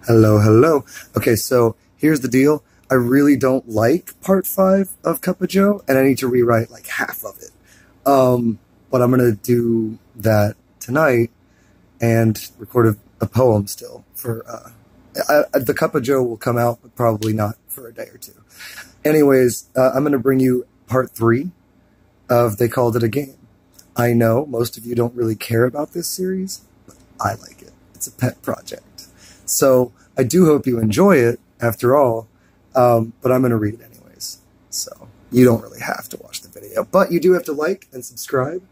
Hello, hello. Okay, so here's the deal. I really don't like part 5 of Cup of Joe, and I need to rewrite like half of it. But I'm going to do that tonight and record a poem still for, the Cup of Joe will come out, but probably not for a day or two. Anyways, I'm going to bring you part 3 of They Called It a Game. I know most of you don't really care about this series, but I like it. It's a pet project. So I do hope you enjoy it after all, but I'm going to read it anyways. So you don't really have to watch the video, but you do have to like and subscribe.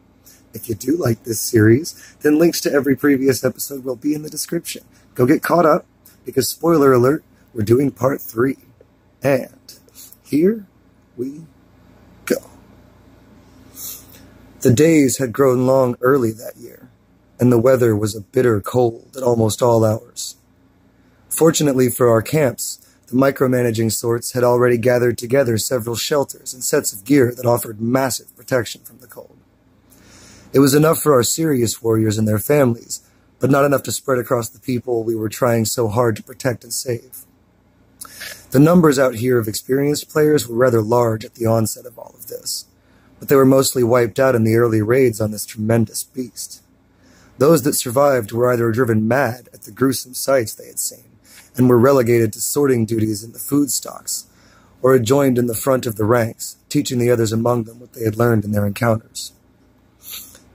If you do like this series, then links to every previous episode will be in the description. Go get caught up, because spoiler alert, we're doing part 3. And here we go. The days had grown long early that year, and the weather was a bitter cold at almost all hours. Fortunately for our camps, the micromanaging sorts had already gathered together several shelters and sets of gear that offered massive protection from the cold. It was enough for our serious warriors and their families, but not enough to spread across the people we were trying so hard to protect and save. The numbers out here of experienced players were rather large at the onset of all of this, but they were mostly wiped out in the early raids on this tremendous beast. Those that survived were either driven mad at the gruesome sights they had seen, and were relegated to sorting duties in the food stocks, or had joined in the front of the ranks, teaching the others among them what they had learned in their encounters.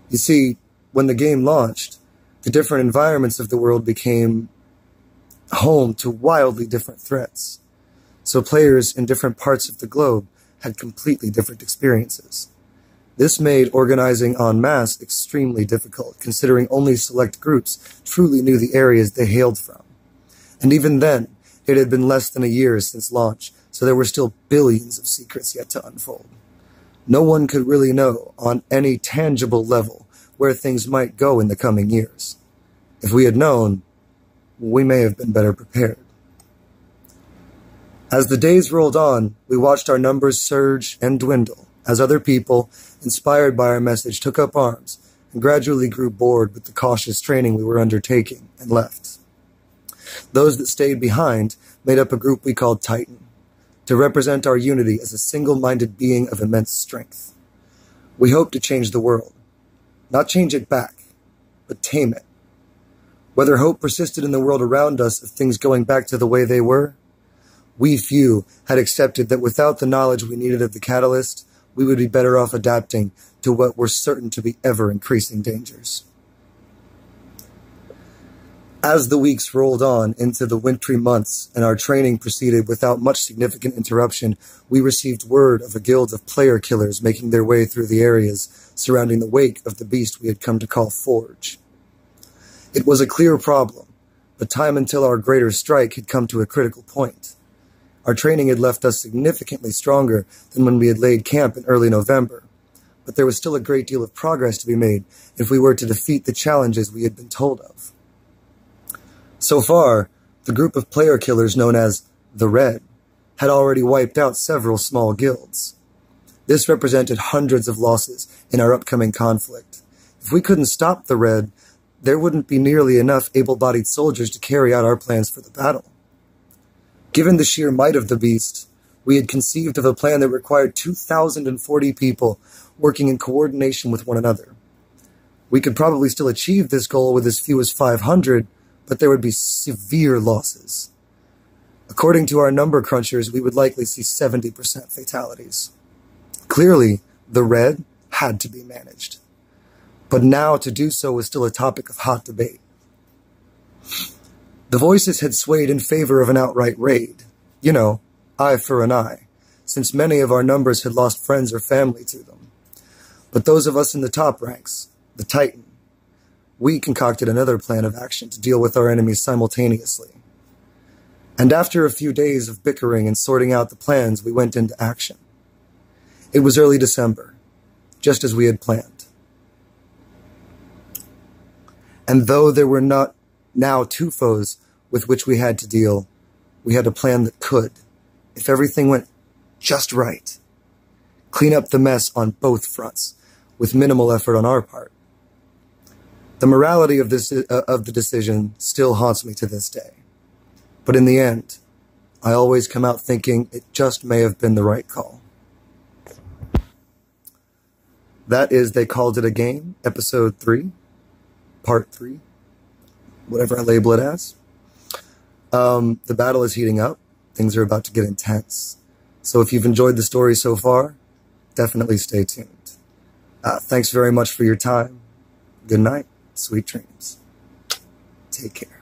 You see, when the game launched, the different environments of the world became home to wildly different threats, so players in different parts of the globe had completely different experiences. This made organizing en masse extremely difficult, considering only select groups truly knew the areas they hailed from. And even then, it had been less than a year since launch, so there were still billions of secrets yet to unfold. No one could really know, on any tangible level, where things might go in the coming years. If we had known, we may have been better prepared. As the days rolled on, we watched our numbers surge and dwindle, as other people, inspired by our message, took up arms and gradually grew bored with the cautious training we were undertaking and left. Those that stayed behind made up a group we called Titan, to represent our unity as a single-minded being of immense strength. We hoped to change the world, not change it back, but tame it. Whether hope persisted in the world around us of things going back to the way they were, we few had accepted that without the knowledge we needed of the catalyst, we would be better off adapting to what were certain to be ever-increasing dangers. As the weeks rolled on into the wintry months and our training proceeded without much significant interruption, we received word of a guild of player killers making their way through the areas surrounding the wake of the beast we had come to call Forge. It was a clear problem, but time until our greater strike had come to a critical point. Our training had left us significantly stronger than when we had laid camp in early November, but there was still a great deal of progress to be made if we were to defeat the challenges we had been told of. So far, the group of player killers known as the Red had already wiped out several small guilds. This represented hundreds of losses in our upcoming conflict. If we couldn't stop the Red, there wouldn't be nearly enough able-bodied soldiers to carry out our plans for the battle. Given the sheer might of the beast, we had conceived of a plan that required 2,040 people working in coordination with one another. We could probably still achieve this goal with as few as 500, but there would be severe losses. According to our number crunchers, we would likely see 70% fatalities. Clearly, the Red had to be managed. But now to do so was still a topic of hot debate. The voices had swayed in favor of an outright raid. You know, eye for an eye, since many of our numbers had lost friends or family to them. But those of us in the top ranks, the Titan, we concocted another plan of action to deal with our enemies simultaneously. And after a few days of bickering and sorting out the plans, we went into action. It was early December, just as we had planned. And though there were not now two foes with which we had to deal, we had a plan that could, if everything went just right, clean up the mess on both fronts, with minimal effort on our part. The morality of the decision still haunts me to this day. But in the end, I always come out thinking it just may have been the right call. That is They Called It a Game, Episode 3, Part 3, whatever I label it as. The battle is heating up. Things are about to get intense. So if you've enjoyed the story so far, definitely stay tuned. Thanks very much for your time. Good night. Sweet dreams. Take care.